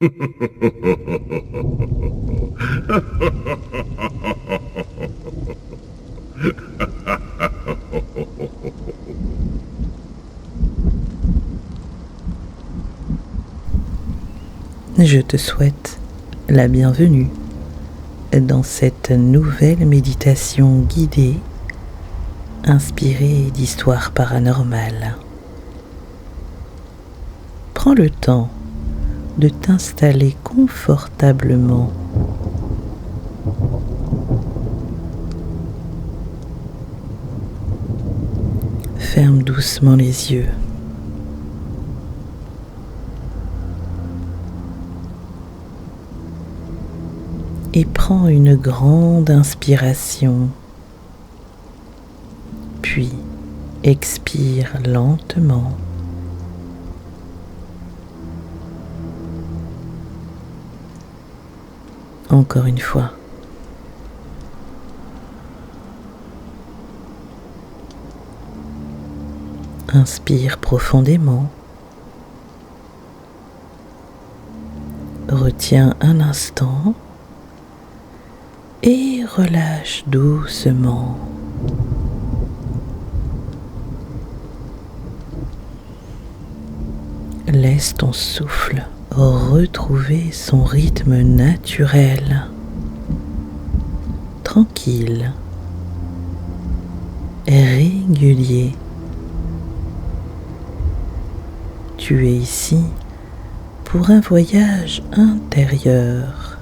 Je te souhaite la bienvenue dans cette nouvelle méditation guidée inspirée d'histoires paranormales. Prends le temps de t'installer confortablement. Ferme doucement les yeux. Et prends une grande inspiration, puis expire lentement. Encore une fois. Inspire profondément. Retiens un instant et relâche doucement. Laisse ton souffle retrouver son rythme naturel, tranquille, régulier. Tu es ici pour un voyage intérieur,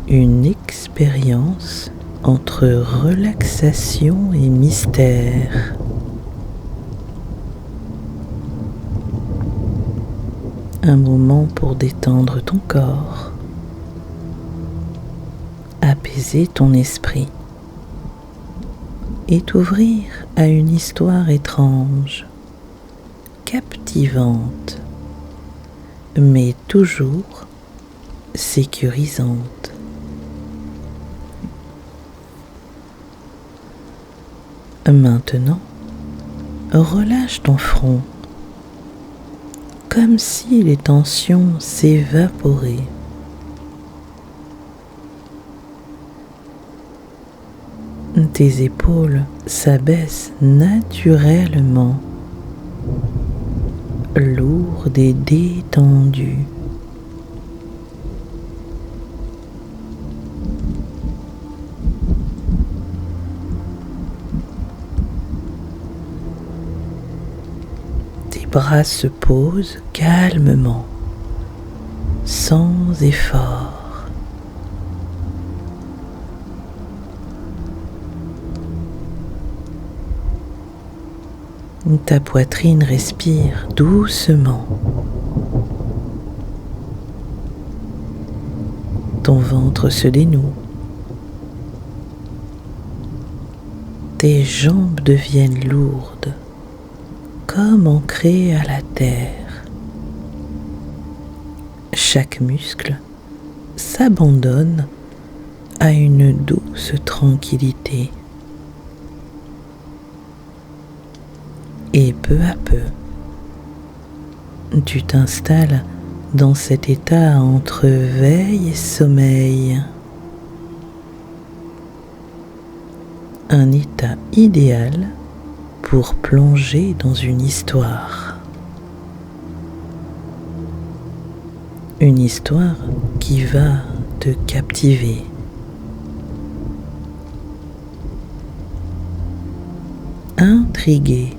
une expérience entre relaxation et mystère. Un moment pour détendre ton corps, apaiser ton esprit et t'ouvrir à une histoire étrange, captivante, mais toujours sécurisante. Maintenant, relâche ton front, comme si les tensions s'évaporaient. Tes épaules s'abaissent naturellement, lourdes et détendues. Tes bras se posent calmement, sans effort. Ta poitrine respire doucement. Ton ventre se dénoue. Tes jambes deviennent lourdes, comme ancrées à la terre. Chaque muscle s'abandonne à une douce tranquillité. Et peu à peu, tu t'installes dans cet état entre veille et sommeil. Un état idéal pour plonger dans une histoire. Une histoire qui va te captiver. Intriguer.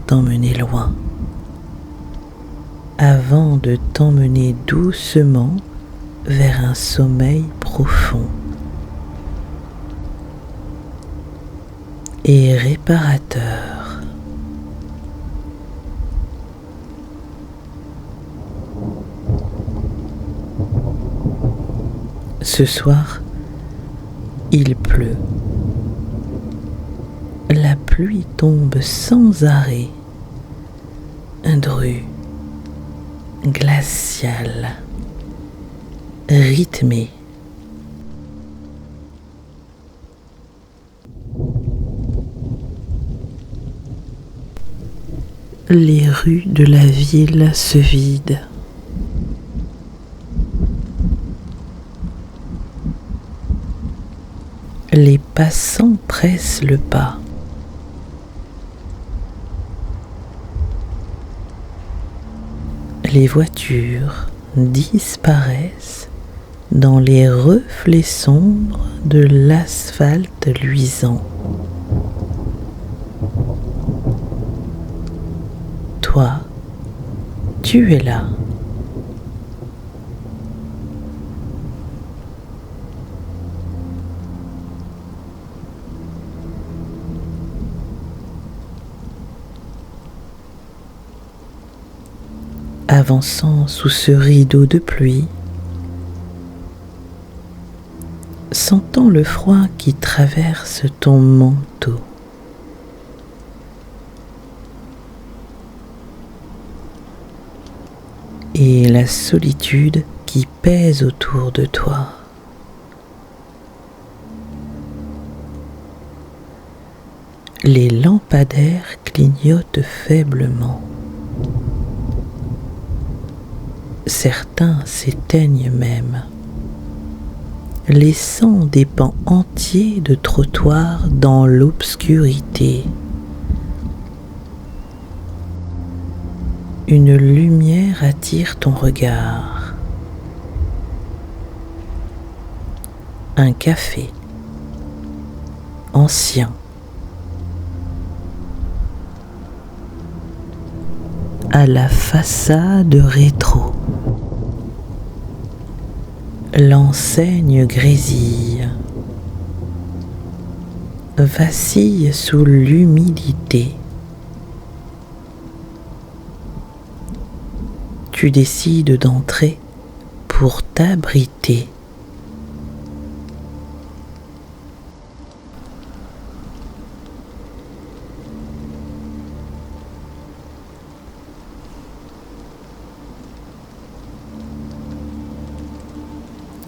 T'emmener loin, avant de t'emmener doucement vers un sommeil profond et réparateur. Ce soir, il pleut. La pluie tombe sans arrêt. Un dru glacial, rythmé. les rues de la ville se vident. Les passants pressent le pas. Les voitures disparaissent dans les reflets sombres de l'asphalte luisant. Toi, tu es là. Avançant sous ce rideau de pluie, sentant le froid qui traverse ton manteau. Et la solitude qui pèse autour de toi. Les lampadaires clignotent faiblement. Certains s'éteignent même, laissant des pans entiers de trottoirs dans l'obscurité. Une lumière attire ton regard. Un café ancien. À la façade rétro. L'enseigne grésille, vacille sous l'humidité. Tu décides d'entrer pour t'abriter.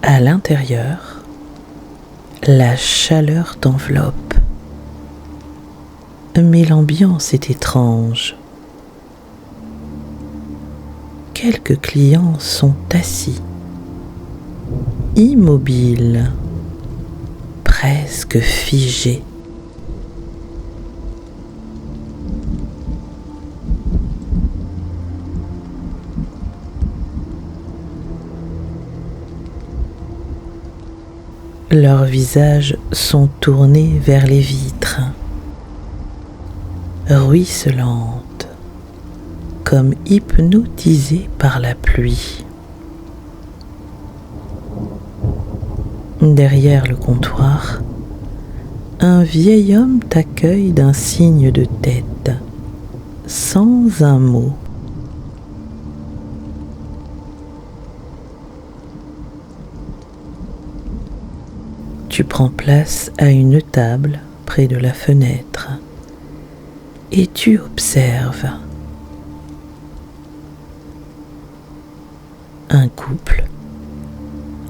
À l'intérieur, la chaleur t'enveloppe. Mais l'ambiance est étrange. Quelques clients sont assis, immobiles, presque figés. Leurs visages sont tournés vers les vitres, ruisselantes, comme hypnotisées par la pluie. Derrière le comptoir, un vieil homme t'accueille d'un signe de tête, sans un mot. Tu prends place à une table près de la fenêtre et tu observes. Un couple,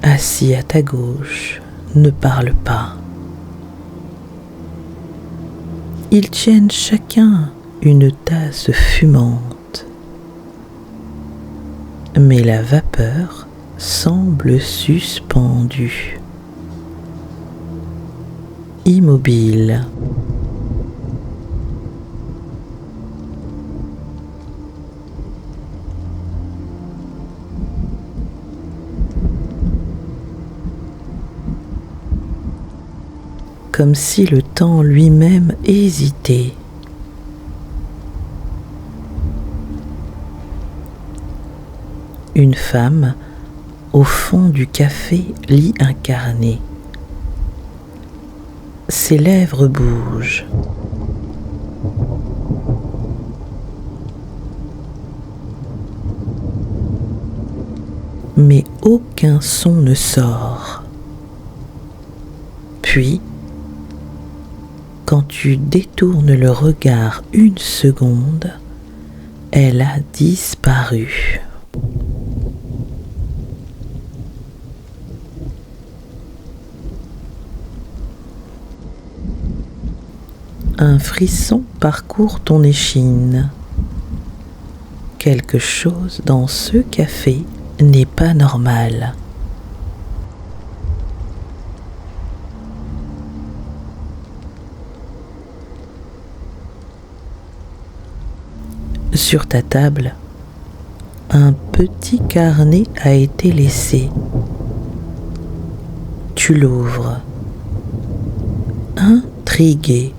assis à ta gauche, ne parle pas. Ils tiennent chacun une tasse fumante, mais la vapeur semble suspendue. Immobile. Comme si le temps lui-même hésitait. Une femme, au fond du café, lit un carnet. Ses lèvres bougent. Mais aucun son ne sort. Puis, quand tu détournes le regard une seconde, elle a disparu. Un frisson parcourt ton échine. quelque chose dans ce café n'est pas normal. Sur ta table, un petit carnet a été laissé. Tu l'ouvres, intrigué.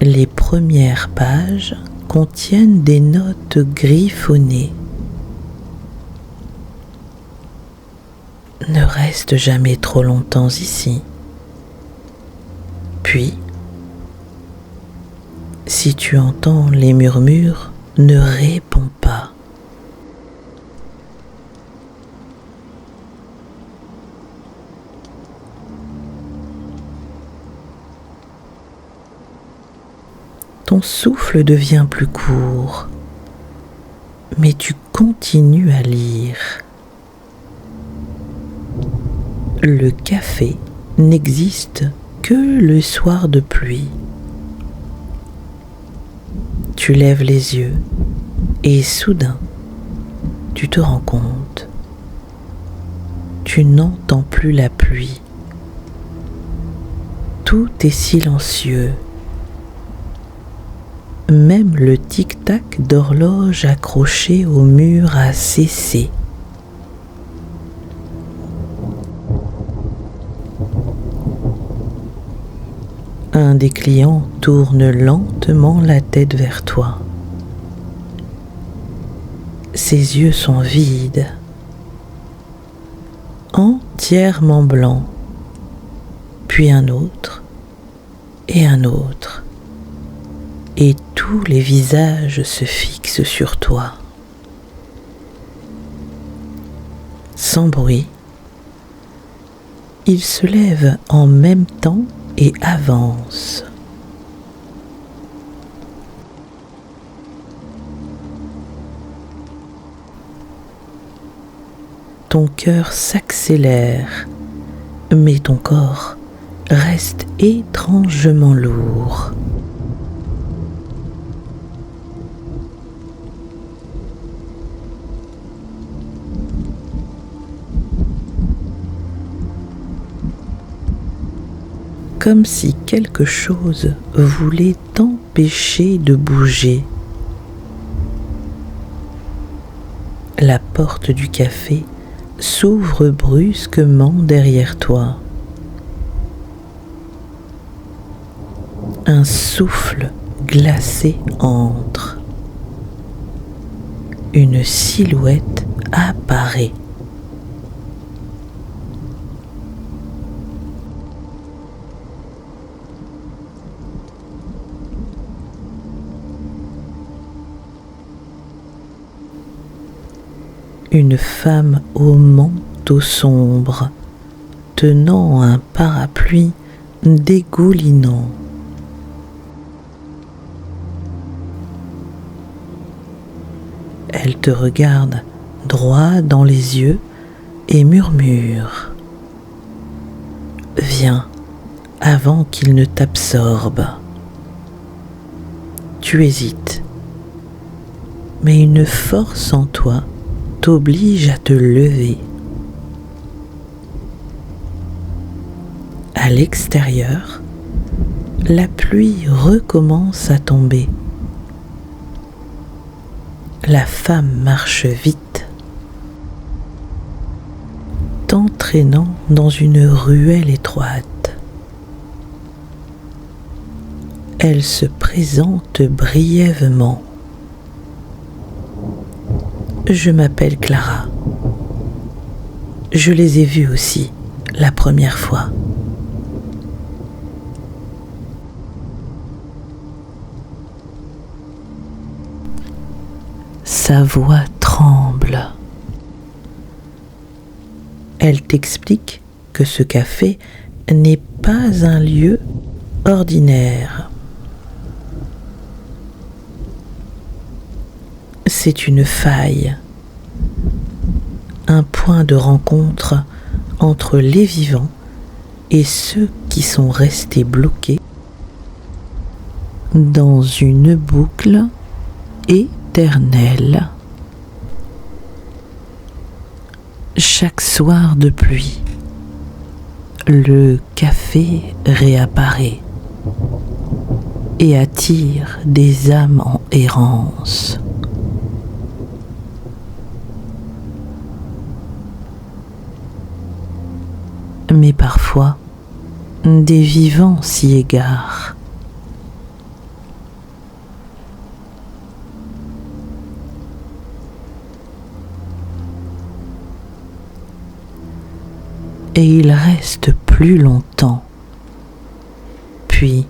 Les premières pages contiennent des notes griffonnées. Ne reste jamais trop longtemps ici. Puis, si tu entends les murmures, ne réponds pas. Ton souffle devient plus court, mais tu continues à lire. Le café n'existe que le soir de pluie. Tu lèves les yeux et soudain, tu te rends compte. Tu n'entends plus la pluie. Tout est silencieux. Même le tic-tac d'horloge accroché au mur a cessé. Un des clients tourne lentement la tête vers toi. Ses yeux sont vides, entièrement blancs, puis un autre et un autre. Et tous les visages se fixent sur toi. Sans bruit, ils se lèvent en même temps et avancent. Ton cœur s'accélère, mais ton corps reste étrangement lourd. Comme si quelque chose voulait t'empêcher de bouger. La porte du café s'ouvre brusquement derrière toi. Un souffle glacé entre. Une silhouette apparaît. Une femme au manteau sombre, tenant un parapluie dégoulinant. Elle te regarde droit dans les yeux et murmure. Viens avant qu'il ne t'absorbe. Tu hésites, mais une force en toi t'oblige à te lever. À l'extérieur, la pluie recommence à tomber. La femme marche vite, t'entraînant dans une ruelle étroite. Elle se présente brièvement. Je m'appelle Clara. Je les ai vus aussi la première fois. Sa voix tremble. Elle t'explique que ce café n'est pas un lieu ordinaire. C'est une faille, un point de rencontre entre les vivants et ceux qui sont restés bloqués dans une boucle éternel. Chaque soir de pluie, le café réapparaît et attire des âmes en errance. Mais parfois, des vivants s'y égarent. Et ils restent plus longtemps, puis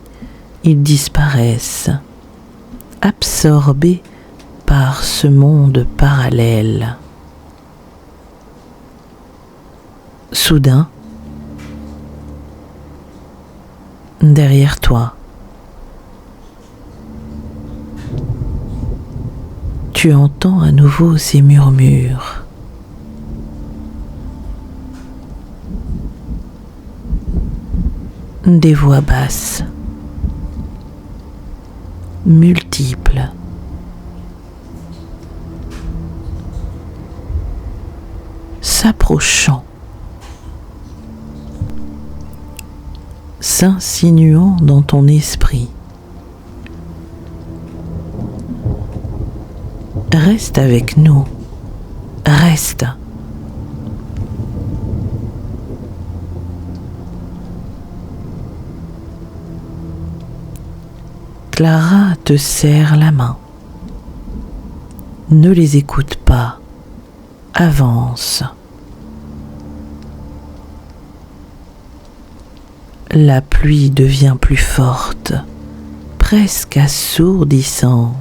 ils disparaissent, absorbés par ce monde parallèle. Soudain, derrière toi, tu entends à nouveau ces murmures. Des voix basses, multiples, s'approchant, s'insinuant dans ton esprit. Reste avec nous, reste. Clara te serre la main. Ne les écoute pas. Avance. La pluie devient plus forte, presque assourdissante.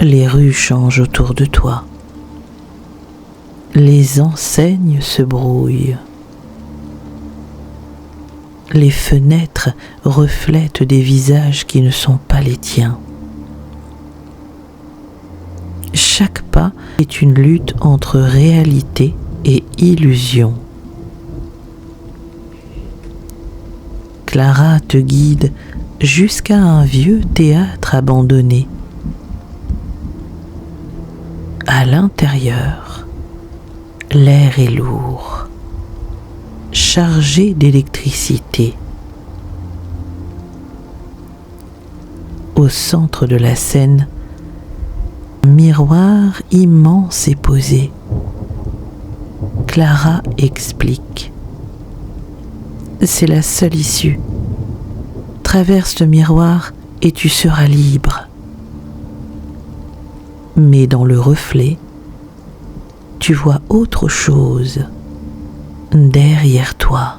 Les rues changent autour de toi. Les enseignes se brouillent. Les fenêtres reflètent des visages qui ne sont pas les tiens. Chaque pas est une lutte entre réalité et illusion. Clara te guide jusqu'à un vieux théâtre abandonné. À l'intérieur, l'air est lourd, chargé d'électricité. Au centre de la scène, un miroir immense est posé. Clara explique. C'est la seule issue. Traverse le miroir et tu seras libre. Mais dans le reflet, tu vois autre chose. Derrière toi,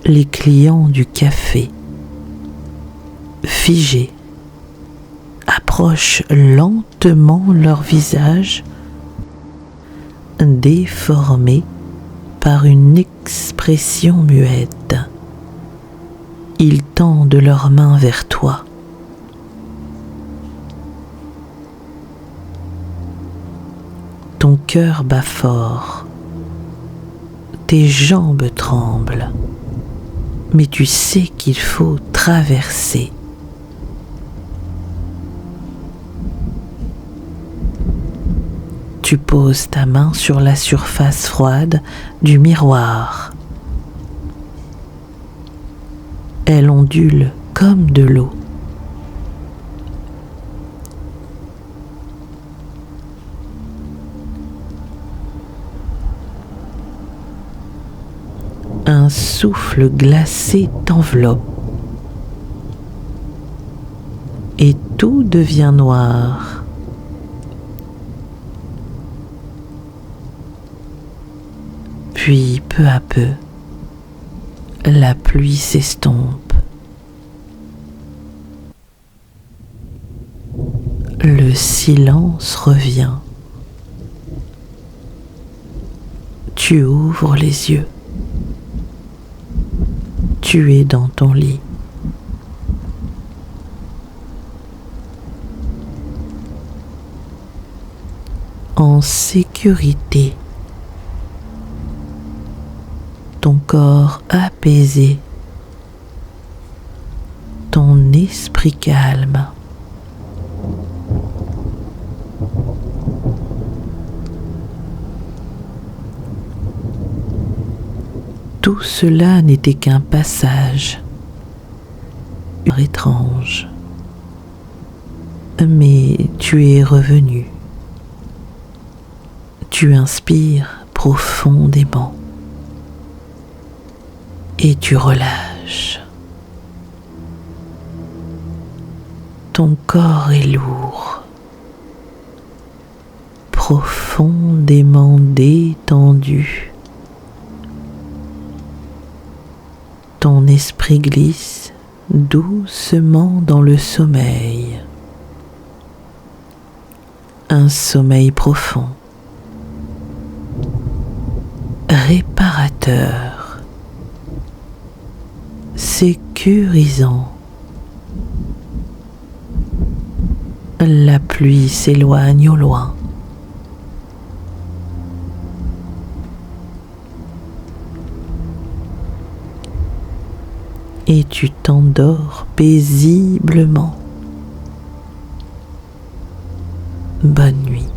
les clients du café, figés, approchent lentement leur visage, déformé par une expression muette. Ils tendent leurs mains vers toi. Ton cœur bat fort. Tes jambes tremblent, mais tu sais qu'il faut traverser. Tu poses ta main sur la surface froide du miroir. Elle ondule comme de l'eau. Un souffle glacé t'enveloppe et tout devient noir. Puis peu à peu, la pluie s'estompe. Le silence revient. Tu ouvres les yeux. Tu es dans ton lit. En sécurité. Ton corps apaisé. Ton esprit calme. tout cela n'était qu'un passage étrange. Mais tu es revenu. Tu inspires profondément et tu relâches. Ton corps est lourd, profondément détendu. Ton esprit glisse doucement dans le sommeil. Un sommeil profond, réparateur, sécurisant. La pluie s'éloigne au loin. Et tu t'endors paisiblement. Bonne nuit.